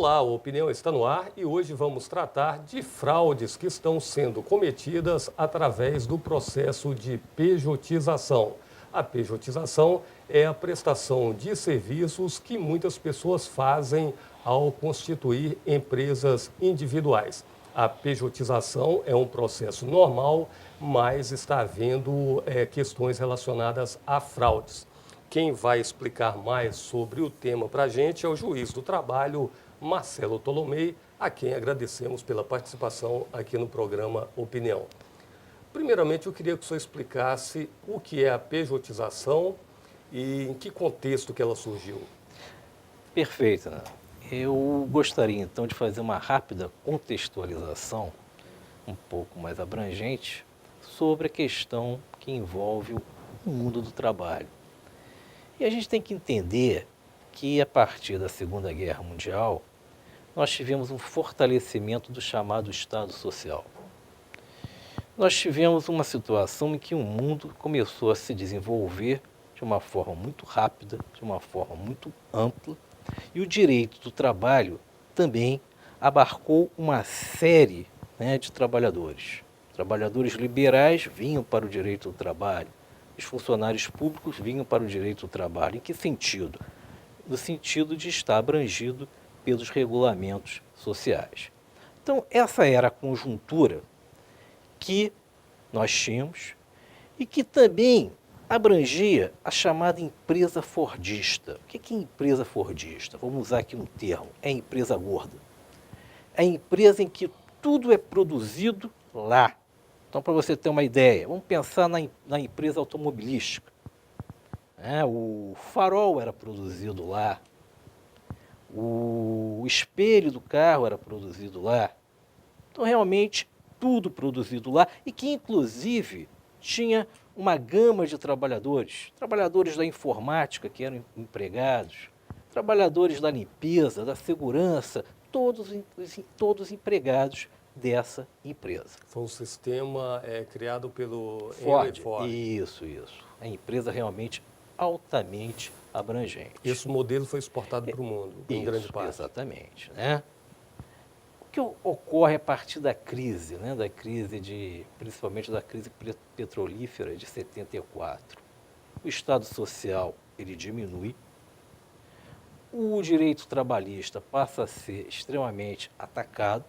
Olá, o Opinião está no ar e hoje vamos tratar de fraudes que estão sendo cometidas através do processo de pejotização. A pejotização é a prestação de serviços que muitas pessoas fazem ao constituir empresas individuais. A pejotização é um processo normal, mas está havendo questões relacionadas a fraudes. Quem vai explicar mais sobre o tema para a gente é o juiz do trabalho, Marcelo Tolomei, a quem agradecemos pela participação aqui no programa Opinião. Primeiramente, eu queria que o senhor explicasse o que é a pejotização e em que contexto que ela surgiu. Perfeito, né? Eu gostaria então de fazer uma rápida contextualização, um pouco mais abrangente, sobre a questão que envolve o mundo do trabalho. E a gente tem que entender que a partir da Segunda Guerra Mundial, nós tivemos um fortalecimento do chamado Estado Social. Nós tivemos uma situação em que o mundo começou a se desenvolver de uma forma muito rápida, de uma forma muito ampla, e o direito do trabalho também abarcou uma série, de trabalhadores. Trabalhadores liberais vinham para o direito do trabalho, os funcionários públicos vinham para o direito do trabalho. Em que sentido? No sentido de estar abrangido pelos regulamentos sociais. Então, essa era a conjuntura que nós tínhamos e que também abrangia a chamada empresa fordista. O que é empresa fordista? Vamos usar aqui um termo, é a empresa gorda. É a empresa em que tudo é produzido lá. Então, para você ter uma ideia, vamos pensar na empresa automobilística. O farol era produzido lá, o espelho do carro era produzido lá. Então, realmente, tudo produzido lá e que, inclusive, tinha uma gama de trabalhadores. Trabalhadores da informática que eram empregados, trabalhadores da limpeza, da segurança, todos empregados dessa empresa. Foi um sistema criado pelo Ford. Henry Ford. Isso. A empresa realmente altamente abrangente. Esse modelo foi exportado para o mundo, em grande parte. Exatamente, né? O que ocorre a partir da crise, principalmente da crise petrolífera de 74? O Estado Social ele diminui, o direito trabalhista passa a ser extremamente atacado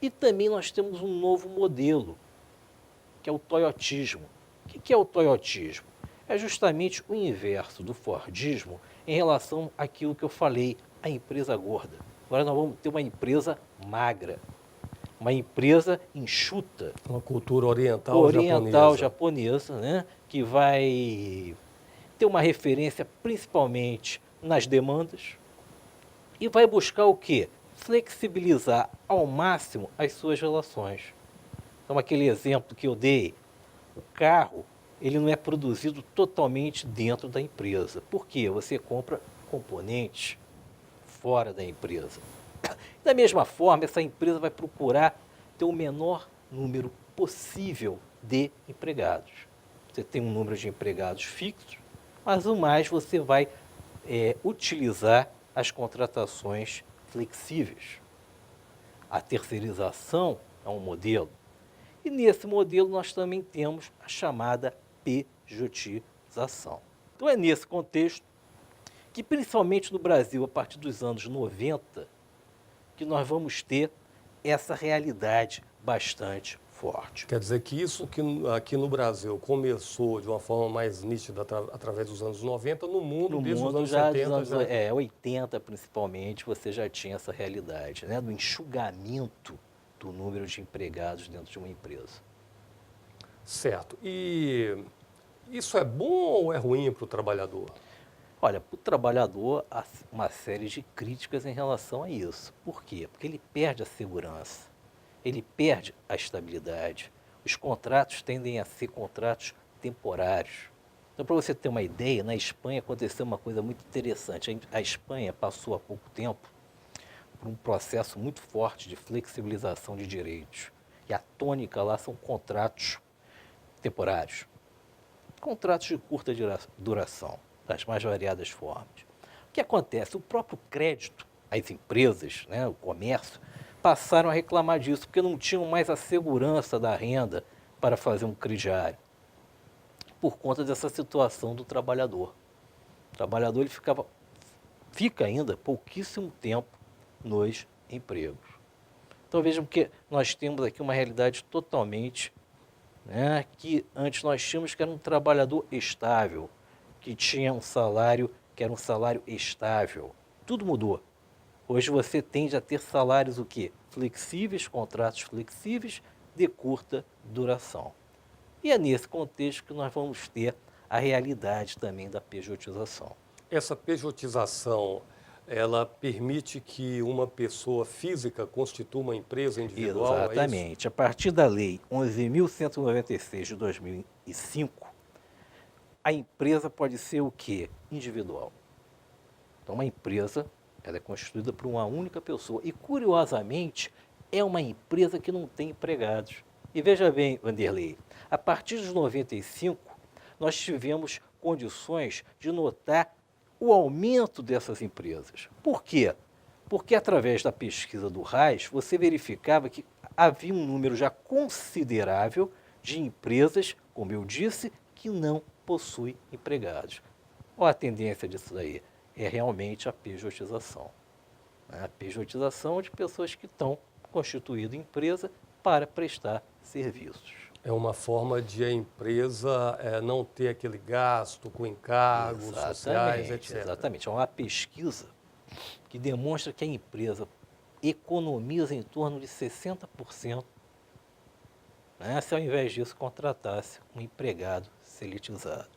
e também nós temos um novo modelo, que é o toyotismo. O que é o toyotismo? É justamente o inverso do fordismo em relação àquilo que eu falei, a empresa gorda. Agora nós vamos ter uma empresa magra, uma empresa enxuta. Uma cultura oriental japonesa, que vai ter uma referência principalmente nas demandas e vai buscar o quê? Flexibilizar ao máximo as suas relações. Então, aquele exemplo que eu dei, o carro, ele não é produzido totalmente dentro da empresa. Por quê? Você compra componentes fora da empresa. Da mesma forma, essa empresa vai procurar ter o menor número possível de empregados. Você tem um número de empregados fixos, mas o mais você vai utilizar as contratações flexíveis. A terceirização é um modelo. E nesse modelo nós também temos a chamada pejotização. Então é nesse contexto que, principalmente no Brasil, a partir dos anos 90, que nós vamos ter essa realidade bastante forte. Quer dizer que isso que aqui no Brasil começou de uma forma mais nítida através dos anos 90, no mundo, desde os anos 70... Dos anos 80 principalmente, você já tinha essa realidade, do enxugamento do número de empregados dentro de uma empresa. Certo. E isso é bom ou é ruim para o trabalhador? Olha, para o trabalhador, há uma série de críticas em relação a isso. Por quê? Porque ele perde a segurança, ele perde a estabilidade. Os contratos tendem a ser contratos temporários. Então, para você ter uma ideia, na Espanha aconteceu uma coisa muito interessante. A Espanha passou há pouco tempo por um processo muito forte de flexibilização de direitos. E a tônica lá são contratos temporários. Contratos de curta duração, das mais variadas formas. O que acontece? O próprio crédito as empresas, né, o comércio, passaram a reclamar disso, porque não tinham mais a segurança da renda para fazer um crediário, por conta dessa situação do trabalhador. O trabalhador ele fica ainda pouquíssimo tempo nos empregos. Então vejam que nós temos aqui uma realidade totalmente, né, que antes nós tínhamos que era um trabalhador estável, que tinha um salário que era um salário estável. Tudo mudou. Hoje você tende a ter salários o quê? Flexíveis, contratos flexíveis de curta duração. E é nesse contexto que nós vamos ter a realidade também da pejotização. Essa pejotização, ela permite que uma pessoa física constitua uma empresa individual, é isso? Exatamente. A partir da Lei 11.196 de 2005, a empresa pode ser o quê? Individual. Então, uma empresa ela é constituída por uma única pessoa. E, curiosamente, é uma empresa que não tem empregados. E veja bem, Vanderlei, a partir de 95, nós tivemos condições de notar o aumento dessas empresas. Por quê? Porque, através da pesquisa do RAS, você verificava que havia um número já considerável de empresas, como eu disse, que não possuem empregados. Qual a tendência disso daí? É realmente a pejotização. A pejotização de pessoas que estão constituindo empresa para prestar serviços. É uma forma de a empresa não ter aquele gasto com encargos sociais, etc. Exatamente. É uma pesquisa que demonstra que a empresa economiza em torno de 60%, né, se ao invés disso contratasse um empregado seletizado.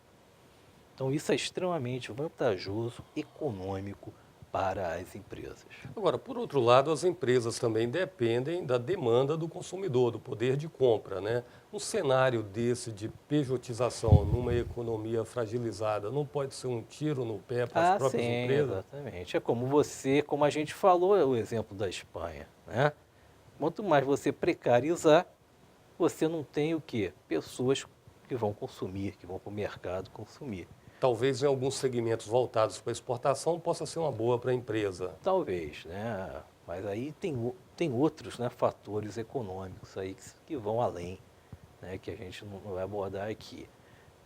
Então isso é extremamente vantajoso, econômico para as empresas. Agora, por outro lado, as empresas também dependem da demanda do consumidor, do poder de compra, né? Um cenário desse de pejotização numa economia fragilizada não pode ser um tiro no pé para as próprias Sim, empresas? exatamente. É como a gente falou, é o exemplo da Espanha, né? Quanto mais você precarizar, você não tem o quê? Pessoas que vão consumir, que vão para o mercado consumir. Talvez em alguns segmentos voltados para exportação possa ser uma boa para a empresa. Talvez, né? Mas aí tem outros, né, fatores econômicos aí que vão além, né, que a gente não vai abordar aqui.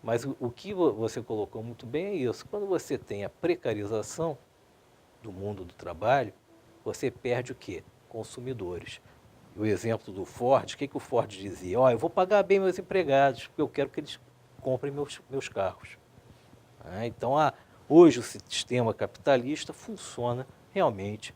Mas o que você colocou muito bem é isso. Quando você tem a precarização do mundo do trabalho, você perde o quê? Consumidores. O exemplo do Ford, o que o Ford dizia? Eu vou pagar bem meus empregados, porque eu quero que eles comprem meus carros. Então, hoje o sistema capitalista funciona realmente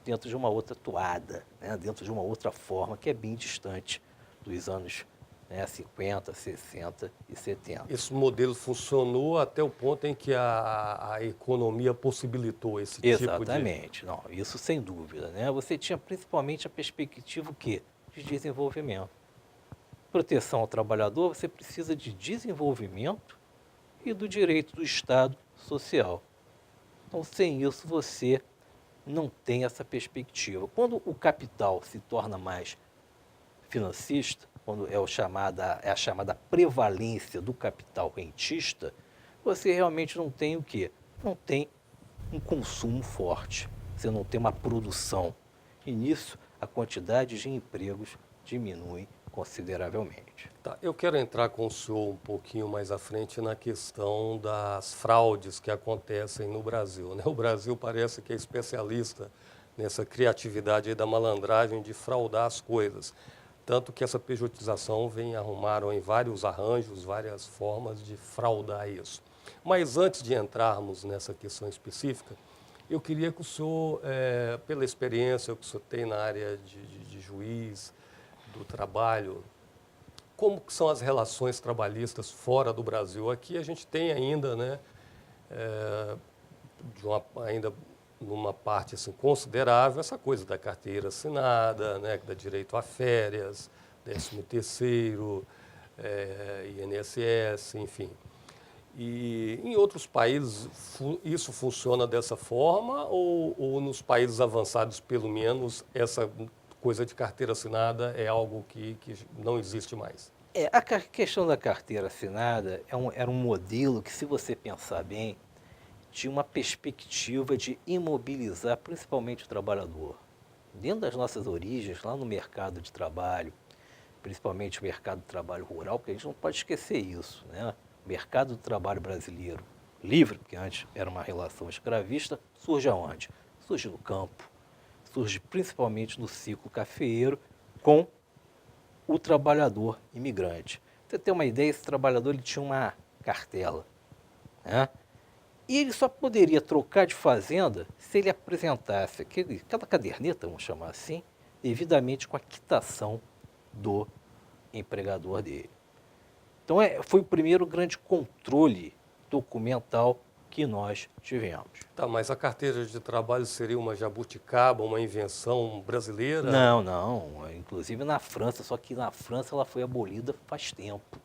dentro de uma outra toada, né? Dentro de uma outra forma que é bem distante dos anos, né, 50, 60 e 70. Esse modelo funcionou até o ponto em que a economia possibilitou esse tipo de... Exatamente, não, isso sem dúvida, né? Você tinha principalmente a perspectiva o quê? De desenvolvimento. Proteção ao trabalhador, você precisa de desenvolvimento e do direito do Estado social. Então, sem isso, você não tem essa perspectiva. Quando o capital se torna mais financista, quando é a chamada prevalência do capital rentista, você realmente não tem o quê? Não tem um consumo forte, você não tem uma produção. E nisso, a quantidade de empregos diminui consideravelmente. Tá, eu quero entrar com o senhor um pouquinho mais à frente na questão das fraudes que acontecem no Brasil, né? O Brasil parece que é especialista nessa criatividade aí da malandragem de fraudar as coisas. Tanto que essa pejotização arrumaram em vários arranjos, várias formas de fraudar isso. Mas antes de entrarmos nessa questão específica, eu queria que o senhor, pela experiência que o senhor tem na área de juiz, do trabalho, como que são as relações trabalhistas fora do Brasil? Aqui a gente tem ainda, né, ainda numa parte assim, considerável, essa coisa da carteira assinada, né, que dá direito a férias, 13º, INSS, enfim. E em outros países isso funciona dessa forma ou nos países avançados, pelo menos, essa coisa de carteira assinada é algo que não existe mais? A questão da carteira assinada era um modelo que, se você pensar bem, tinha uma perspectiva de imobilizar principalmente o trabalhador. Dentro das nossas origens, lá no mercado de trabalho, principalmente o mercado de trabalho rural, porque a gente não pode esquecer isso, né? O mercado do trabalho brasileiro livre, porque antes era uma relação escravista, surge aonde? Surge no campo, surge principalmente no ciclo cafeeiro com o trabalhador imigrante. Pra você ter uma ideia, esse trabalhador ele tinha uma cartela, né? E ele só poderia trocar de fazenda se ele apresentasse aquela caderneta, vamos chamar assim, devidamente com a quitação do empregador dele. Então, foi o primeiro grande controle documental que nós tivemos. Tá, mas a carteira de trabalho seria uma jabuticaba, uma invenção brasileira? Não, não. Inclusive na França, só que na França ela foi abolida faz tempo.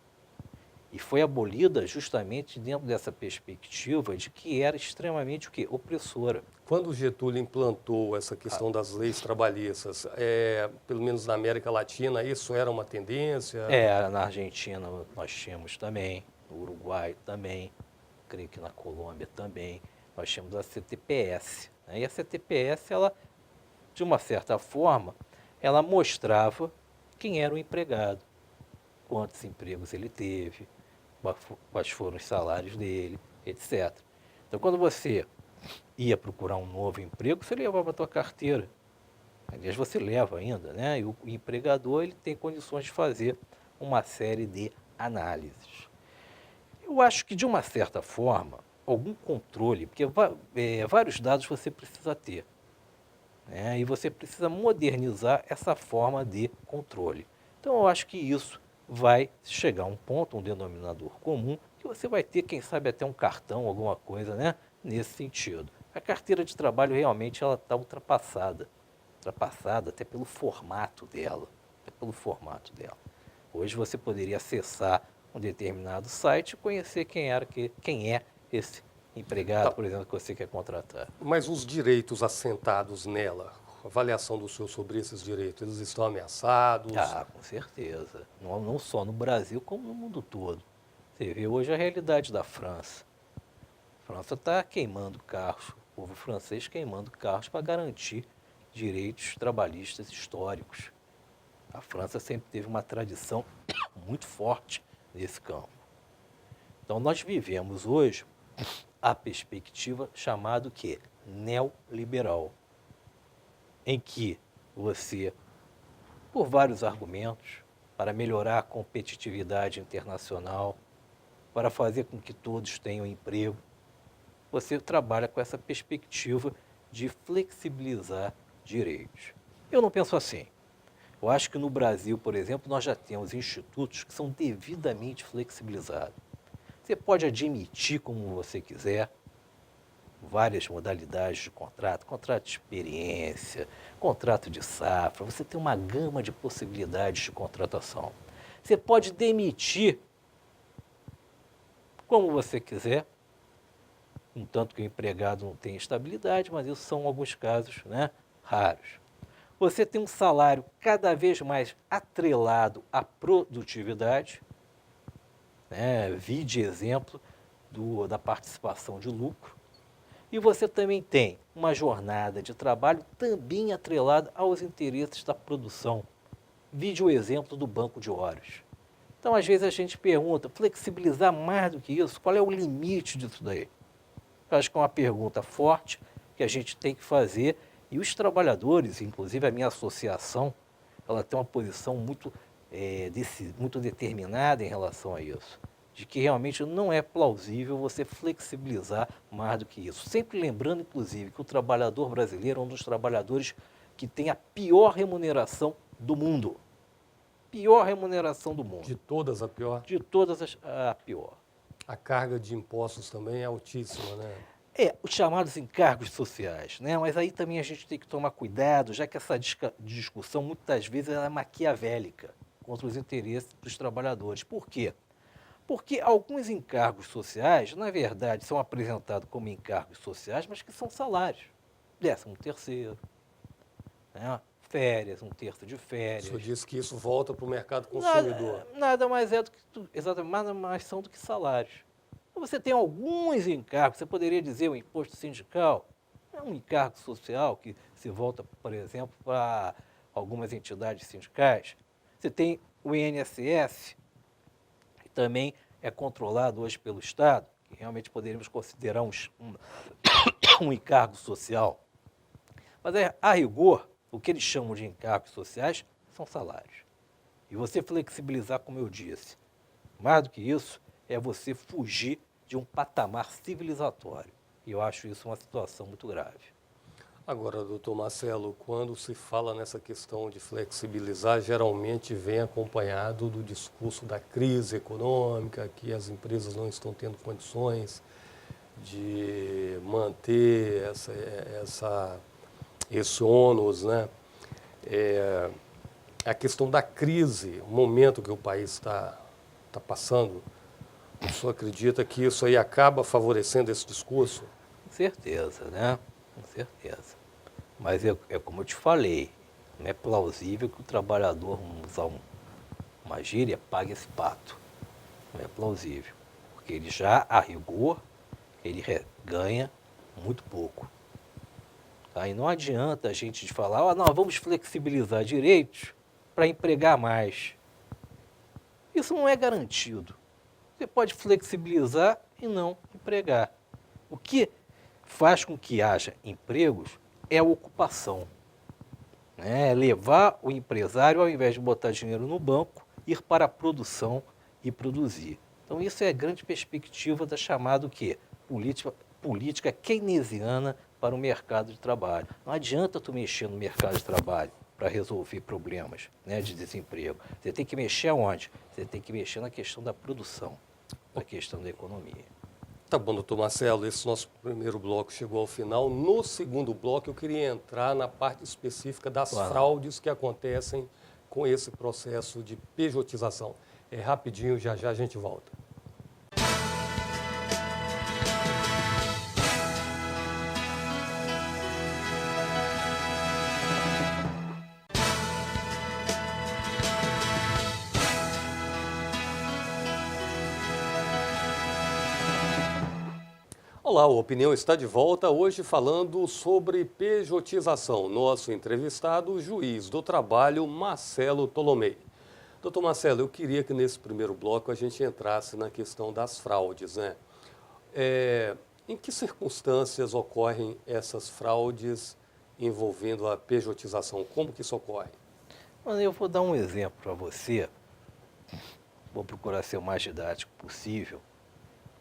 E foi abolida justamente dentro dessa perspectiva de que era extremamente o quê? Opressora. Quando o Getúlio implantou essa questão das leis trabalhistas, pelo menos na América Latina, isso era uma tendência? Na Argentina nós tínhamos também, no Uruguai também, creio que na Colômbia também, nós tínhamos a CTPS. Né? E a CTPS, ela, de uma certa forma, ela mostrava quem era o empregado, quantos empregos ele teve, quais foram os salários dele, etc. Então, quando você ia procurar um novo emprego, você levava a tua carteira. Aliás, você leva ainda, né? E o empregador ele tem condições de fazer uma série de análises. Eu acho que, de uma certa forma, algum controle, porque vários dados você precisa ter, né? E você precisa modernizar essa forma de controle. Então, eu acho que isso vai chegar a um ponto, um denominador comum, que você vai ter, quem sabe, até um cartão, alguma coisa, né? Nesse sentido. A carteira de trabalho realmente ela está ultrapassada até pelo formato dela, Hoje você poderia acessar um determinado site e conhecer quem é esse empregado, Tá. por exemplo, que você quer contratar. Mas os direitos assentados nela, a avaliação do senhor sobre esses direitos, eles estão ameaçados? Ah, com certeza. Não só no Brasil, como no mundo todo. Você vê hoje a realidade da França. A França está queimando carros, o povo francês queimando carros para garantir direitos trabalhistas históricos. A França sempre teve uma tradição muito forte nesse campo. Então nós vivemos hoje a perspectiva chamada que neoliberal, em que você, por vários argumentos, para melhorar a competitividade internacional, para fazer com que todos tenham emprego, você trabalha com essa perspectiva de flexibilizar direitos. Eu não penso assim. Eu acho que no Brasil, por exemplo, nós já temos institutos que são devidamente flexibilizados. Você pode admitir como você quiser várias modalidades de contrato de experiência, contrato de safra, você tem uma gama de possibilidades de contratação. Você pode demitir como você quiser, contanto que o empregado não tenha estabilidade, mas isso são alguns casos, né, raros. Você tem um salário cada vez mais atrelado à produtividade, né, vide exemplo da participação de lucro, e você também tem uma jornada de trabalho também atrelada aos interesses da produção, vide o exemplo do banco de horas. Então, às vezes a gente pergunta, flexibilizar mais do que isso, qual é o limite disso daí? Eu acho que é uma pergunta forte que a gente tem que fazer e os trabalhadores, inclusive a minha associação, ela tem uma posição muito determinada em relação a isso, de que realmente não é plausível você flexibilizar mais do que isso. Sempre lembrando, inclusive, que o trabalhador brasileiro é um dos trabalhadores que tem a pior remuneração do mundo. Pior remuneração do mundo. De todas, a pior? De todas, a pior. A carga de impostos também é altíssima, né? Os chamados encargos sociais, né? Mas aí também a gente tem que tomar cuidado, já que essa discussão muitas vezes ela é maquiavélica contra os interesses dos trabalhadores. Por quê? Porque alguns encargos sociais, na verdade, são apresentados como encargos sociais, mas que são salários. 13º, né? Férias, 1/3 de O férias. senhor disse que isso volta para o mercado consumidor. Nada mais é do que exatamente, nada mais são do que salários. Você tem alguns encargos, você poderia dizer o imposto sindical, é um encargo social que se volta, por exemplo, para algumas entidades sindicais. Você tem o INSS, que também é controlado hoje pelo Estado, que realmente poderíamos considerar um encargo social. Mas, a rigor, o que eles chamam de encargos sociais são salários. E você flexibilizar, como eu disse, mais do que isso, é você fugir de um patamar civilizatório. E eu acho isso uma situação muito grave. Agora, doutor Marcelo, quando se fala nessa questão de flexibilizar, geralmente vem acompanhado do discurso da crise econômica, que as empresas não estão tendo condições de manter esse ônus, né? A questão da crise, o momento que o país está passando, o senhor acredita que isso aí acaba favorecendo esse discurso? Com certeza, né? Com certeza. Mas é como eu te falei, não é plausível que o trabalhador, vamos usar uma gíria, pague esse pato. Não é plausível. Porque ele já, a rigor, ele ganha muito pouco. Tá? E não adianta a gente falar, não, vamos flexibilizar direitos para empregar mais. Isso não é garantido. Você pode flexibilizar e não empregar. O que faz com que haja empregos é a ocupação. Né? Levar o empresário, ao invés de botar dinheiro no banco, ir para a produção e produzir. Então isso é a grande perspectiva da chamada o quê? Política keynesiana para o mercado de trabalho. Não adianta tu mexer no mercado de trabalho para resolver problemas, né, de desemprego. Você tem que mexer aonde? Você tem que mexer na questão da produção, na questão da economia. Tá bom, doutor Marcelo, esse nosso primeiro bloco chegou ao final. No segundo bloco, eu queria entrar na parte específica das fraudes que acontecem com esse processo de pejotização. É rapidinho, já já a gente volta. Olá, o Opinião está de volta, hoje falando sobre pejotização. Nosso entrevistado, o juiz do trabalho, Marcelo Tolomei. Doutor Marcelo, eu queria que nesse primeiro bloco a gente entrasse na questão das fraudes, né? Em que circunstâncias ocorrem essas fraudes envolvendo a pejotização? Como que isso ocorre? Mas eu vou dar um exemplo para você, vou procurar ser o mais didático possível,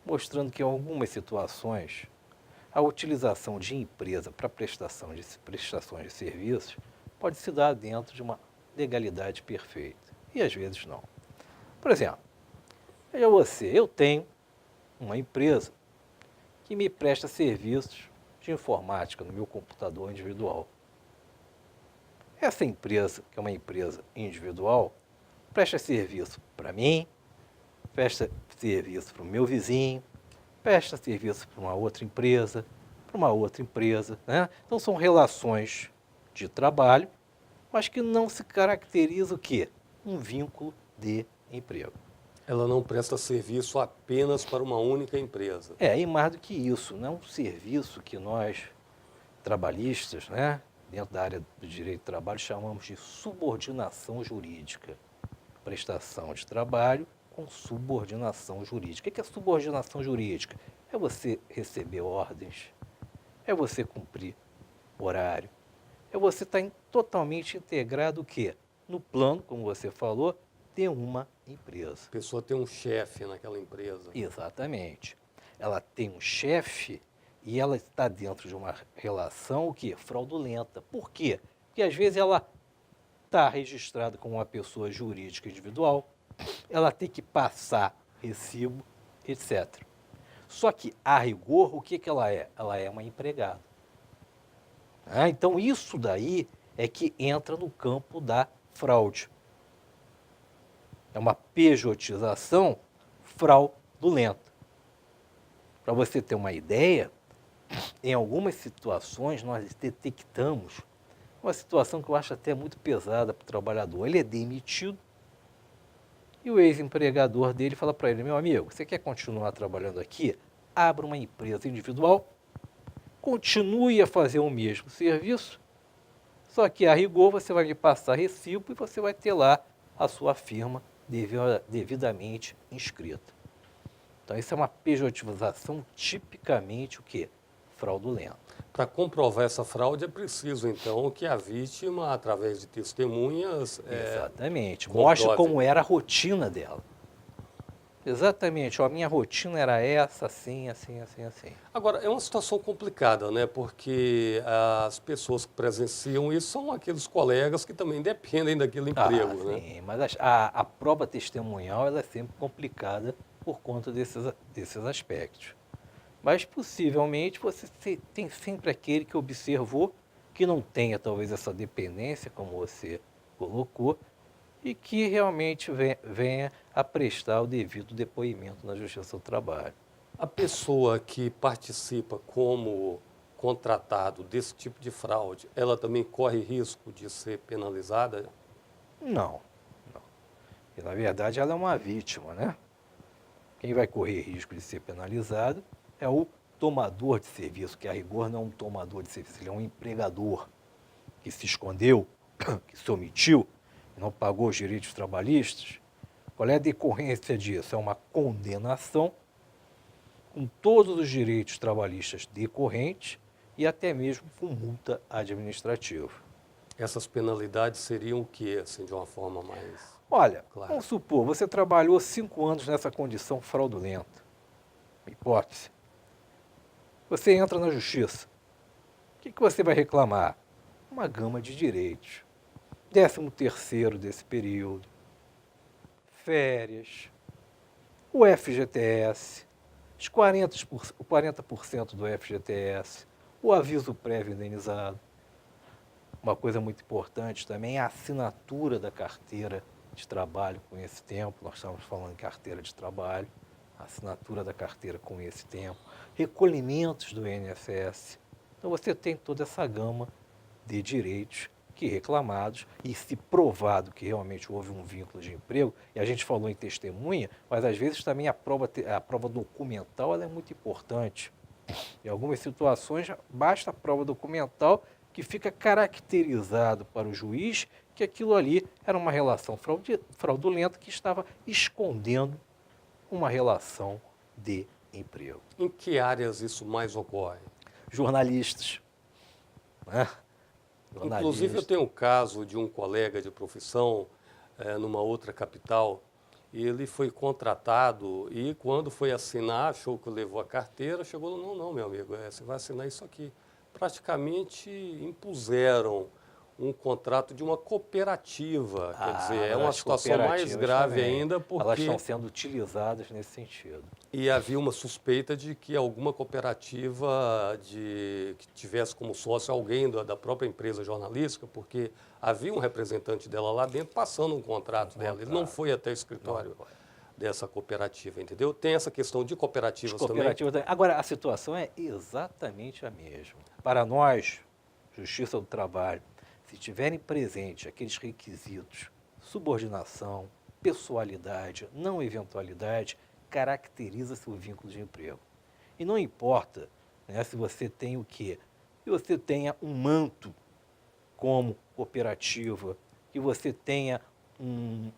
mostrando que em algumas situações a utilização de empresa para prestações de serviços pode se dar dentro de uma legalidade perfeita, e às vezes não. Por exemplo, veja você, eu tenho uma empresa que me presta serviços de informática no meu computador individual. Essa empresa, que é uma empresa individual, presta serviço para mim, presta serviço para o meu vizinho, presta serviço para uma outra empresa, né? Então são relações de trabalho, mas que não se caracteriza o quê? Um vínculo de emprego. Ela não presta serviço apenas para uma única empresa. E mais do que isso, não é um serviço que nós, trabalhistas, né, dentro da área do direito do trabalho, chamamos de subordinação jurídica. Prestação de trabalho com subordinação jurídica. O que é subordinação jurídica? É você receber ordens, é você cumprir horário, é você estar totalmente integrado o quê? No plano, como você falou, de uma empresa. A pessoa tem um chefe naquela empresa. Exatamente. Ela tem um chefe e ela está dentro de uma relação o quê? Fraudulenta. Por quê? Porque às vezes ela está registrada como uma pessoa jurídica individual, ela tem que passar recibo, etc. Só que, a rigor, o que ela é? Ela é uma empregada. Então, isso daí é que entra no campo da fraude. É uma pejotização fraudulenta. Para você ter uma ideia, em algumas situações nós detectamos uma situação que eu acho até muito pesada para o trabalhador. Ele é demitido, E o ex-empregador dele fala para ele: meu amigo, você quer continuar trabalhando aqui? Abra uma empresa individual, continue a fazer o mesmo serviço, só que a rigor você vai me passar recibo e você vai ter lá a sua firma devidamente inscrita. Então isso é uma pejotização tipicamente o quê? Fraudulenta. Para comprovar essa fraude é preciso, então, que a vítima, através de testemunhas, Exatamente. comprove. Mostre como era a rotina dela. Exatamente. Ó, a minha rotina era essa, assim, assim, assim, assim. Agora, é uma situação complicada, né? Porque as pessoas que presenciam isso são aqueles colegas que também dependem daquele emprego, né? Sim, mas a prova testemunhal ela é sempre complicada por conta desses aspectos. Mas possivelmente você tem sempre aquele que observou que não tenha talvez essa dependência, como você colocou, e que realmente venha a prestar o devido depoimento na Justiça do Trabalho. A pessoa que participa como contratado desse tipo de fraude, ela também corre risco de ser penalizada? Não, não. E na verdade ela é uma vítima, né? Quem vai correr risco de ser penalizado é o tomador de serviço, que a rigor não é um tomador de serviço, ele é um empregador que se escondeu, que se omitiu, não pagou os direitos trabalhistas. Qual é a decorrência disso? É uma condenação com todos os direitos trabalhistas decorrentes e até mesmo com multa administrativa. Essas penalidades seriam o quê, assim, de uma forma mais Olha, clara? vamos supor, você trabalhou 5 anos nessa condição fraudulenta. Hipótese. Você entra na justiça. O que você vai reclamar? Uma gama de direitos. 13º desse período, férias, o FGTS, os 40% do FGTS, o aviso prévio indenizado. Uma coisa muito importante também é a assinatura da carteira de trabalho com esse tempo. Nós estamos falando em carteira de trabalho, a assinatura da carteira com esse tempo, recolhimentos do INSS. Então você tem toda essa gama de direitos que reclamados e se provado que realmente houve um vínculo de emprego, e a gente falou em testemunha, mas às vezes também a prova documental ela é muito importante. Em algumas situações basta a prova documental que fica caracterizado para o juiz que aquilo ali era uma relação fraudulenta que estava escondendo uma relação de emprego. Em que áreas isso mais ocorre? Jornalistas, né? Inclusive, eu tenho um caso de um colega de profissão numa outra capital. Ele foi contratado e, quando foi assinar, achou que levou a carteira, chegou, não, meu amigo, você vai assinar isso aqui. Praticamente impuseram um contrato de uma cooperativa. Quer dizer, é uma situação mais grave também, ainda porque... Elas estão sendo utilizadas nesse sentido. E havia uma suspeita de que alguma cooperativa que tivesse como sócio alguém da própria empresa jornalística, porque havia um representante dela lá dentro passando um contrato dela. Ele não foi até o escritório dessa cooperativa, entendeu? Tem essa questão de cooperativas também. Agora, a situação é exatamente a mesma. Para nós, Justiça do Trabalho, se tiverem presente aqueles requisitos, subordinação, pessoalidade, não eventualidade, caracteriza-se o vínculo de emprego. E não importa, né, se você tem o quê? Se você tenha um manto como cooperativa, que você tenha um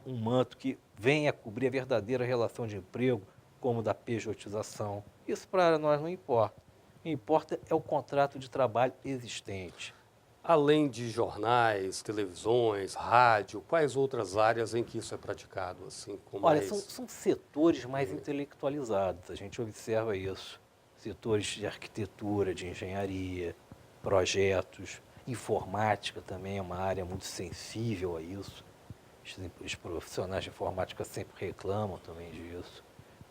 manto que venha cobrir a verdadeira relação de emprego, como da pejotização. Isso para nós não importa. O que importa é o contrato de trabalho existente. Além de jornais, televisões, rádio, quais outras áreas em que isso é praticado? Assim, com Olha, mais... são setores mais intelectualizados, a gente observa isso. Setores de arquitetura, de engenharia, projetos, informática também é uma área muito sensível a isso. Os profissionais de informática sempre reclamam também disso,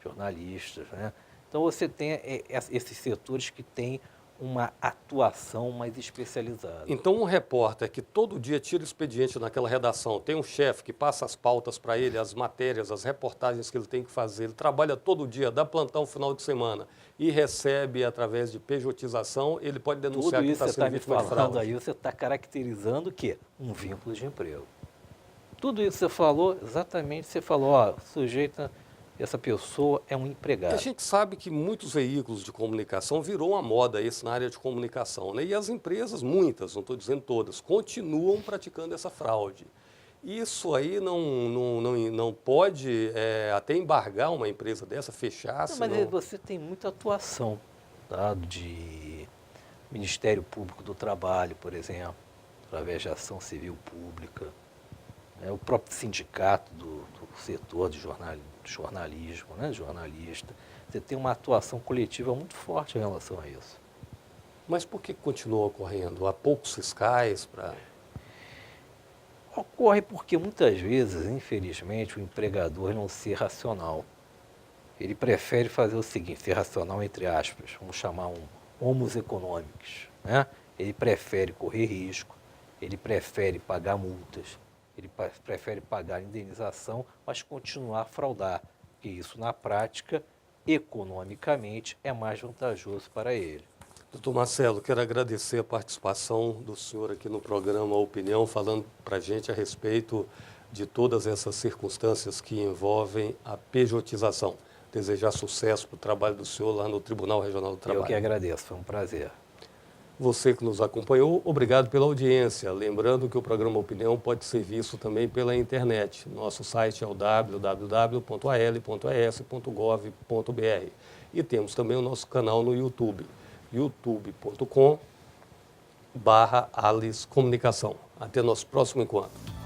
jornalistas, né? Então você tem esses setores que têm uma atuação mais especializada. Então, um repórter que todo dia tira expediente naquela redação, tem um chefe que passa as pautas para ele, as matérias, as reportagens que ele tem que fazer, ele trabalha todo dia, dá plantão final de semana e recebe através de pejotização, ele pode denunciar que está sendo vítima de fraude. Aí você está caracterizando o quê? Um vínculo de emprego. Tudo isso que você falou, exatamente, você falou, ó, sujeito, essa pessoa é um E empregado. a gente sabe que muitos veículos de comunicação virou uma moda isso na área de comunicação, né? E as empresas, muitas, não estou dizendo todas, continuam praticando essa fraude. Isso aí não pode até embargar uma empresa dessa, fechar, Não, mas senão... você tem muita atuação, tá? De Ministério Público do Trabalho, por exemplo, através de ação civil pública, né? O próprio sindicato do setor de jornalismo, né? Jornalista. Você tem uma atuação coletiva muito forte em relação a isso. Mas por que continua ocorrendo? Há poucos fiscais para... Ocorre porque muitas vezes, infelizmente, o empregador não ser racional. Ele prefere fazer o seguinte, ser racional entre aspas, vamos chamar um homos econômicos, né? Ele prefere correr risco, ele prefere pagar multas, ele prefere pagar indenização, mas continuar a fraudar, porque isso na prática, economicamente, é mais vantajoso para ele. Doutor Marcelo, quero agradecer a participação do senhor aqui no programa Opinião, falando para a gente a respeito de todas essas circunstâncias que envolvem a pejotização. Desejar sucesso para o trabalho do senhor lá no Tribunal Regional do Trabalho. Eu que agradeço, foi um prazer. Você que nos acompanhou, obrigado pela audiência. Lembrando que o programa Opinião pode ser visto também pela internet. Nosso site é o www.al.es.gov.br. E temos também o nosso canal no YouTube, youtube.com/Alice Comunicação. Até nosso próximo encontro.